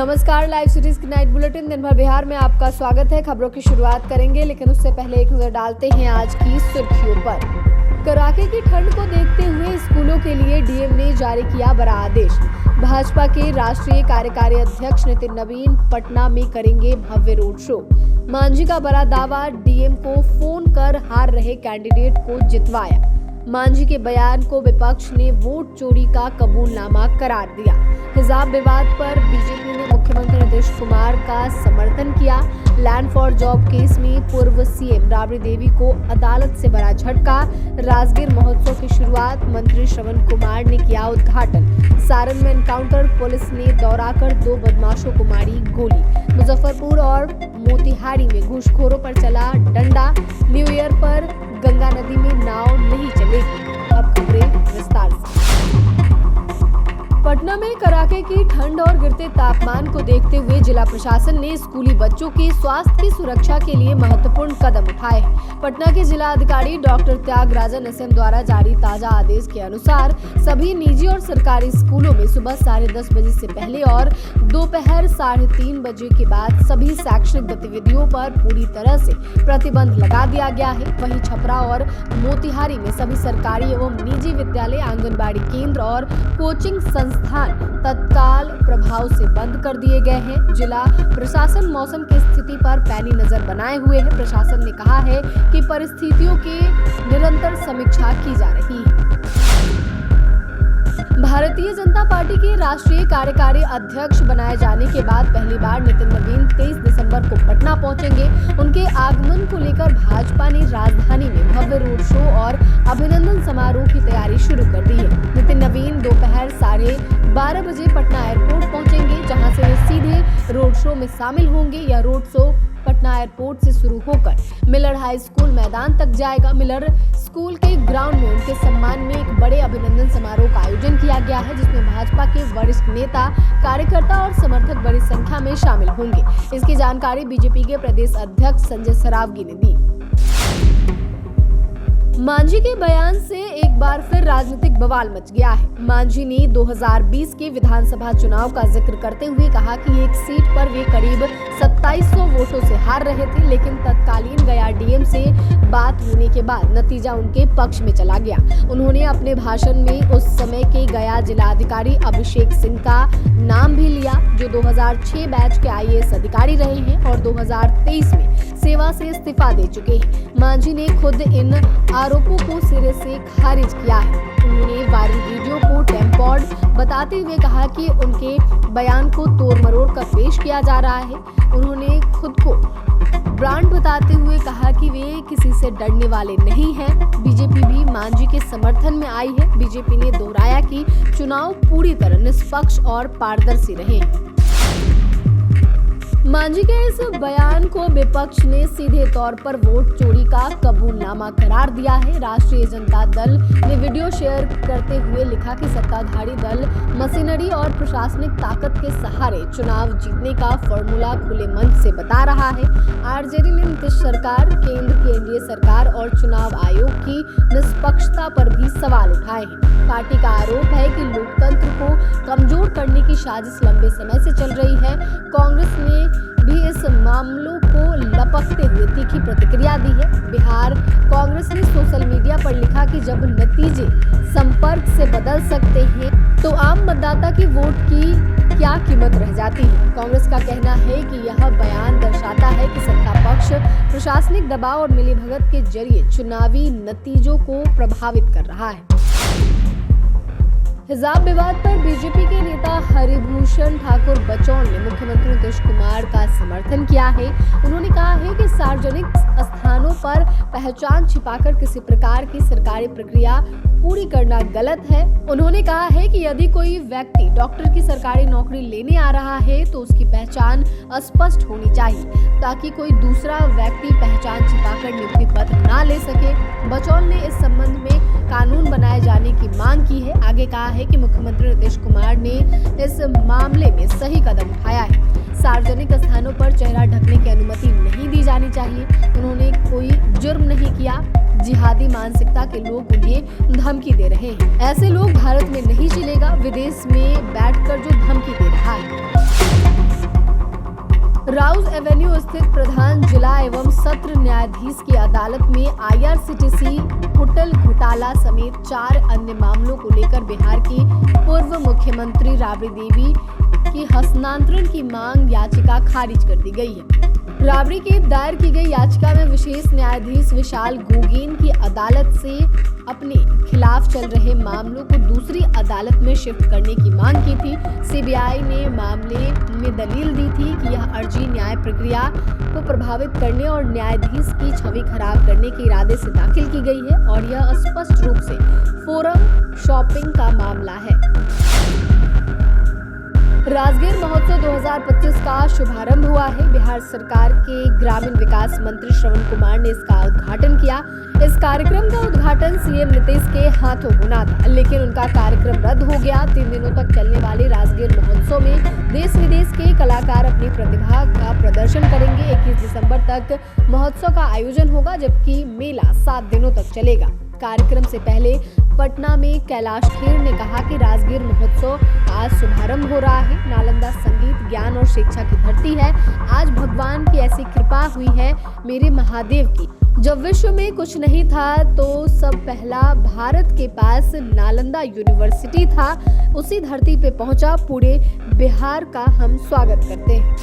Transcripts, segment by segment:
नमस्कार, live cities की night bulletin दिन भर बिहार में आपका स्वागत है। खबरों की शुरुआत करेंगे, लेकिन उससे पहले एक नजर डालते हैं आज की सुर्खियों पर। कड़ाके की ठंड को देखते हुए स्कूलों के लिए डीएम ने जारी किया बड़ा आदेश। भाजपा के राष्ट्रीय कार्यकारी अध्यक्ष नितिन नवीन पटना में करेंगे भव्य रोड शो। मांझी का बड़ा दावा, डीएम को फोन कर हार रहे कैंडिडेट को जितवाया। मांझी के बयान को विपक्ष ने वोट चोरी का कबूलनामा करार दिया। हिजाब विवाद पर बीजेपी ने मुख्यमंत्री नीतीश कुमार का समर्थन किया। लैंड फॉर जॉब केस में पूर्व सीएम राबड़ी देवी को अदालत से बड़ा झटका। राजगीर महोत्सव की शुरुआत मंत्री श्रवण कुमार ने किया उद्घाटन। सारण में एनकाउंटर, पुलिस ने दौड़ा कर 2 बदमाशों को मारी गोली। मुजफ्फरपुर और मोतिहारी में घूसखोरों पर चला डंडा। न्यू ईयर पर गंगा नदी में नाव नहीं चलेगी। अब खबरें विस्तार से। पटना में कड़ाके की ठंड और गिरते तापमान को देखते हुए जिला प्रशासन ने स्कूली बच्चों के स्वास्थ्य की सुरक्षा के लिए महत्वपूर्ण कदम उठाए हैं। पटना के जिला अधिकारी डॉक्टर त्यागराजन एसएम द्वारा जारी ताजा आदेश के अनुसार सभी निजी और सरकारी स्कूलों में सुबह 10:30 बजे से पहले और दोपहर 3:30 बजे के बाद सभी शैक्षणिक गतिविधियों पर पूरी तरह से प्रतिबंध लगा दिया गया है। वहीं छपरा और मोतिहारी में सभी सरकारी एवं निजी विद्यालय, आंगनबाड़ी केंद्र और कोचिंग संस्थान तत्काल प्रभाव से बंद कर दिए गए हैं। जिला प्रशासन मौसम की स्थिति पर पैनी नजर बनाए हुए है। प्रशासन ने कहा है कि परिस्थितियों की निरंतर समीक्षा की जा रही है। भारतीय जनता पार्टी के राष्ट्रीय कार्यकारी अध्यक्ष बनाए जाने के बाद पहली बार नितिन नवीन 23 दिसंबर को पटना पहुंचेंगे। उनके आगमन को लेकर भाजपा ने राजधानी में भव्य रोड शो और अभिनंदन समारोह की तैयारी शुरू कर दी है। नितिन नवीन दोपहर 12:30 बजे पटना एयरपोर्ट पहुंचेंगे, जहां से वे सीधे रोड शो में शामिल होंगे। यह रोड शो पटना एयरपोर्ट से शुरू होकर मिलर हाई स्कूल मैदान तक जाएगा। मिलर स्कूल के ग्राउंड में उनके सम्मान में एक बड़े अभिनंदन समारोह का आयोजन किया गया है, जिसमें भाजपा के वरिष्ठ नेता, कार्यकर्ता और समर्थक बड़ी संख्या में शामिल होंगे। इसकी जानकारी बीजेपी के प्रदेश अध्यक्ष संजय सरावगी ने दी। मांझी के बयान से एक बार फिर राजनीतिक बवाल मच गया है। मांझी ने 2020 के विधानसभा चुनाव का जिक्र करते हुए कहा कि एक सीट पर वे करीब 2700 वोटों से हार रहे थे, लेकिन तत्कालीन गया डीएम से बात होने के बाद नतीजा उनके पक्ष में चला गया। उन्होंने अपने भाषण में उस समय के गया जिलाधिकारी अभिषेक सिंह का नाम भी लिया, जो 2006 बैच के आईएएस अधिकारी रहे हैं और 2023 में सेवा से इस्तीफा दे चुके हैं। मांझी ने खुद इन आरोपों को सिरे से खारिज किया है। उन्होंने वायरल वीडियो को टेम्पर्ड बताते हुए कहा कि उनके बयान को तोड़ मरोड़ कर पेश किया जा रहा है। उन्होंने खुद को ब्रांड बताते हुए कहा कि वे किसी से डरने वाले नहीं हैं। बीजेपी भी मांझी के समर्थन में आई है। बीजेपी ने दोहराया कि चुनाव पूरी तरह निष्पक्ष और पारदर्शी रहे। मांझी के इस बयान को विपक्ष ने सीधे तौर पर वोट चोरी का कबूलनामा करार दिया है। राष्ट्रीय जनता दल ने वीडियो शेयर करते हुए लिखा कि सत्ताधारी दल मशीनरी और प्रशासनिक ताकत के सहारे चुनाव जीतने का फॉर्मूला खुले मंच से बता रहा है। आरजेडी ने नीतीश सरकार, केंद्र की एनडीए सरकार और चुनाव आयोग की निष्पक्षता पर भी सवाल उठाए हैं। पार्टी का आरोप है कि लोकतंत्र को कमजोर करने की साजिश लंबे समय से चल रही है। कांग्रेस ने भी इस मामलों को लपकते हुए तीखी प्रतिक्रिया दी है। बिहार कांग्रेस ने सोशल मीडिया पर लिखा कि जब नतीजे संपर्क से बदल सकते हैं तो आम मतदाता की वोट की क्या कीमत रह जाती है। कांग्रेस का कहना है कि यह बयान दर्शाता है कि सत्ता पक्ष प्रशासनिक दबाव और मिलीभगत के जरिए चुनावी नतीजों को प्रभावित कर रहा है। हिजाब विवाद पर बीजेपी के नेता हरिभूषण ठाकुर बचौल ने मुख्यमंत्री नीतीश कुमार का समर्थन किया है। उन्होंने कहा है कि सार्वजनिक स्थानों पर पहचान छिपाकर किसी प्रकार की सरकारी प्रक्रिया पूरी करना गलत है। उन्होंने कहा है कि यदि कोई व्यक्ति डॉक्टर की सरकारी नौकरी लेने आ रहा है तो उसकी पहचान स्पष्ट होनी चाहिए, ताकि कोई दूसरा व्यक्ति पहचान छिपाकर नियुक्ति पत्र न ले सके। बचौल ने इस संबंध में कानून बनाए जाने की मांग की है। आगे कहा है कि मुख्यमंत्री नीतीश कुमार ने इस मामले में सही कदम उठाया है। सार्वजनिक स्थानों पर चेहरा ढकने की अनुमति नहीं दी जानी चाहिए। उन्होंने कोई जुर्म नहीं किया। जिहादी मानसिकता के लोग उन्हें धमकी दे रहे हैं। ऐसे लोग भारत में नहीं चलेगा। विदेश में बैठकर जो धमकी दे रहा है। राउज एवेन्यू स्थित प्रधान जिला एवं सत्र न्यायाधीश की अदालत में IRCTC होटल घोटाला समेत 4 अन्य मामलों को लेकर बिहार की पूर्व मुख्यमंत्री राबड़ी देवी की हस्तांतरण की मांग याचिका खारिज कर दी गई है। राबड़ी की दायर की गई याचिका में विशेष न्यायाधीश विशाल गोगेन की अदालत से अपने खिलाफ चल रहे मामलों को दूसरी अदालत में शिफ्ट करने की मांग की थी। CBI ने मामले में दलील दी थी कि यह अर्जी न्याय प्रक्रिया को प्रभावित करने और न्यायाधीश की छवि खराब करने के इरादे से दाखिल की गई है और यह स्पष्ट रूप से फोरम शॉपिंग का मामला है। राजगीर महोत्सव 2025 का शुभारंभ हुआ है। बिहार सरकार के ग्रामीण विकास मंत्री श्रवण कुमार ने इसका उद्घाटन किया। इस कार्यक्रम का उद्घाटन CM नीतीश के हाथों होना था, लेकिन उनका कार्यक्रम रद्द हो गया। 3 दिनों तक चलने वाले राजगीर महोत्सव में देश विदेश के कलाकार अपनी प्रतिभा का प्रदर्शन करेंगे। 21 दिसंबर तक महोत्सव का आयोजन होगा, जबकि मेला 7 दिनों तक चलेगा। कार्यक्रम से पहले पटना में कैलाश खेर ने कहा कि राजगीर महोत्सव का आज शुभारंभ हो रहा है। नालंदा संगीत, ज्ञान और शिक्षा की धरती है। आज भगवान की ऐसी कृपा हुई है मेरे महादेव की। जब विश्व में कुछ नहीं था तो सब पहला भारत के पास नालंदा यूनिवर्सिटी था। उसी धरती पे पहुंचा पूरे बिहार का हम स्वागत करते हैं।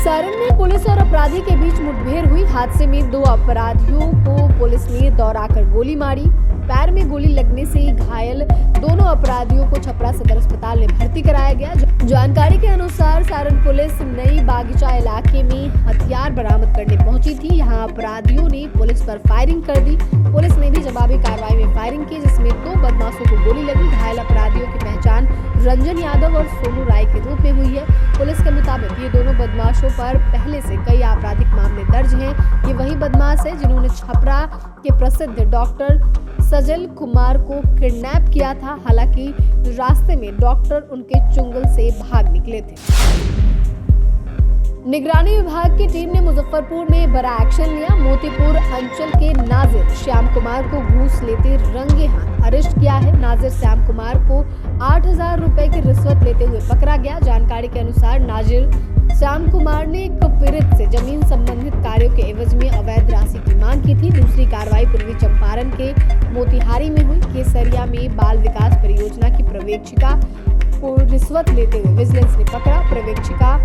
सारण में पुलिस और अपराधी के बीच मुठभेड़ हुई। हादसे में 2 अपराधियों को पुलिस ने दौड़ाकर गोली मारी। पैर में गोली लगने से घायल दोनों अपराधियों को छपरा सदर अस्पताल में भर्ती कराया गया। जानकारी के अनुसार सारण पुलिस नई बागीचा इलाके में हथियार बरामद करने पहुंची थी। यहां अपराधियों ने पुलिस पर फायरिंग कर दी। पुलिस ने भी जवाबी कार्रवाई में फायरिंग की, जिसमें 2 बदमाशों को गोली लगी। घायल अपराधियों की पहचान रंजन यादव और सोनू राय के रूप में हुई है। पुलिस के मुताबिक ये दोनों बदमाशों पर पहले से कई आपराधिक मामले दर्ज हैं। ये वही बदमाश है जिन्होंने छपरा के प्रसिद्ध डॉक्टर सजल कुमार को किडनैप किया था। हालांकि रास्ते में डॉक्टर उनके चुंगल से भाग निकले थे। निगरानी विभाग की टीम ने मुजफ्फरपुर में बड़ा एक्शन लिया। मोतीपुर अंचल के नाजिर श्याम कुमार को घूस लेते रंगे हाथ अरेस्ट किया है। नाजिर श्याम कुमार को 8,000 रुपए की रिश्वत लेते हुए पकड़ा गया। जानकारी के अनुसार नाजिर श्याम कुमार ने एक पीड़ित से जमीन संबंधित कार्यों के एवज में अवैध राशि की मांग की थी। दूसरी कार्रवाई पूर्वी चंपारण के मोतिहारी में हुई। केसरिया में बाल विकास परियोजना की पर्यवेक्षिका को रिश्वत लेते हुए विजिलेंस ने पकड़ा। पर्यवेक्षिका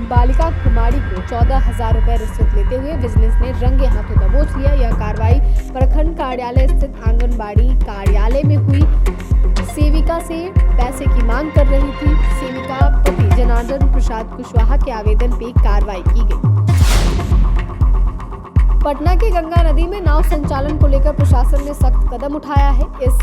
बालिका कुमारी को 14,000 रुपए रिश्वत लेते हुए विजिलेंस ने रंगे हाथों दबोच लिया। यह कार्रवाई प्रखंड कार्यालय स्थित आंगनबाड़ी कार्यालय में हुई। सेविका से पैसे की मांग कर रही थी। सेविका पति जनार्दन प्रसाद कुशवाहा के आवेदन पे कार्रवाई की गई। पटना की गंगा नदी में नाव संचालन को लेकर प्रशासन ने सख्त कदम उठाया है। इस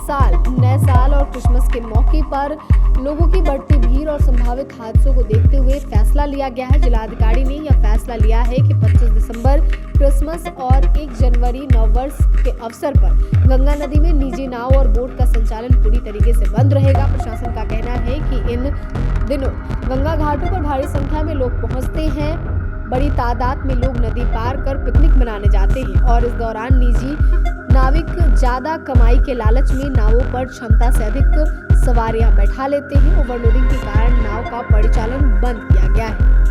साल नए साल और क्रिसमस के मौके पर लोगों की बढ़ती भीड़ और संभावित हादसों को देखते हुए फैसला लिया गया है। जिलाधिकारी ने यह फैसला लिया है कि 25 दिसंबर क्रिसमस और 1 जनवरी नववर्ष के अवसर पर गंगा नदी में निजी नाव और बोट का संचालन पूरी तरीके से बंद रहेगा। प्रशासन का कहना है कि इन दिनों गंगा घाटों पर भारी संख्या में लोग पहुंचते हैं। बड़ी तादाद में लोग नदी पार कर पिकनिक मनाने जाते हैं और इस दौरान निजी नाविक ज्यादा कमाई के लालच में नावों पर क्षमता से अधिक सवारियां बैठा लेते हैं। ओवरलोडिंग के कारण नाव का परिचालन बंद किया गया है।